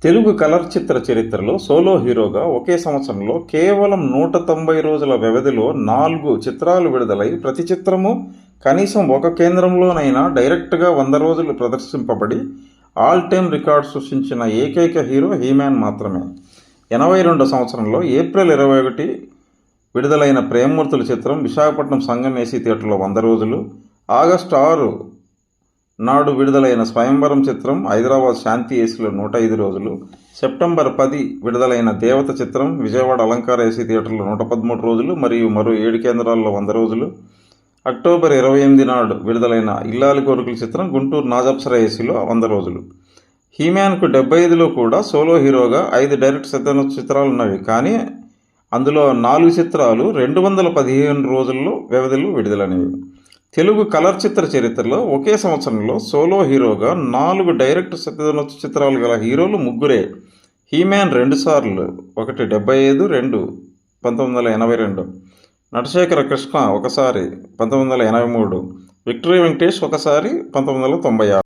Telugu colour చిత్ర చరిత్రలో solo హీరోగా ఒకే సంవత్సరంలో కేవలం 190 రోజుల వ్యవధిలో 4 చిత్రాలు విడుదలై ప్రతి చిత్రము కనీసం ఒక కేంద్రంలోనైనా డైరెక్ట్గా 100 రోజులు ప్రదర్శింపబడి ఆల్ టైమ్ రికార్డు సృష్టించిన ఏకైక హీరో హీమ్యాన్ మాత్రమే. 82 సంవత్సరంలో ఏప్రిల్ 21 విడుదలైన ప్రేమమూర్తుల చిత్రం విశాఖపట్నం సంగం ఏసీ థియేటర్లో 100 రోజులు, ఆగస్టు 6 నాడు విడుదలైన స్వయంవరం చిత్రం హైదరాబాద్ శాంతి ఏసీలో 105 రోజులు, సెప్టెంబర్ 10 విడుదలైన దేవత చిత్రం విజయవాడ అలంకార ఏసీ థియేటర్లో 113 రోజులు మరియు మరో 7 కేంద్రాల్లో 100 రోజులు, అక్టోబర్ 28 నాడు విడుదలైన ఇల్లాలి కోరికల చిత్రం గుంటూరు నాజప్సరా ఏసీలో 100 రోజులు. హీమ్యాన్కు 75లో కూడా సోలో హీరోగా 5 డైరెక్ట్ చిత్రాలు ఉన్నవి, కానీ అందులో 4 చిత్రాలు 215 రోజుల్లో వ్యవధిలో విడుదలైనవి. తెలుగు కలర్ చిత్ర చరిత్రలో ఒకే సంవత్సరంలో సోలో హీరోగా 4 డైరెక్ట్ చిత్రాలు గల హీరోలు ముగ్గురే. హీమ్యాన్ 2 సార్లు, ఒకటి 75, 2 1982, నటశేఖర కృష్ణ ఒకసారి 1983, విక్టరీ వెంకటేష్ ఒకసారి 1996.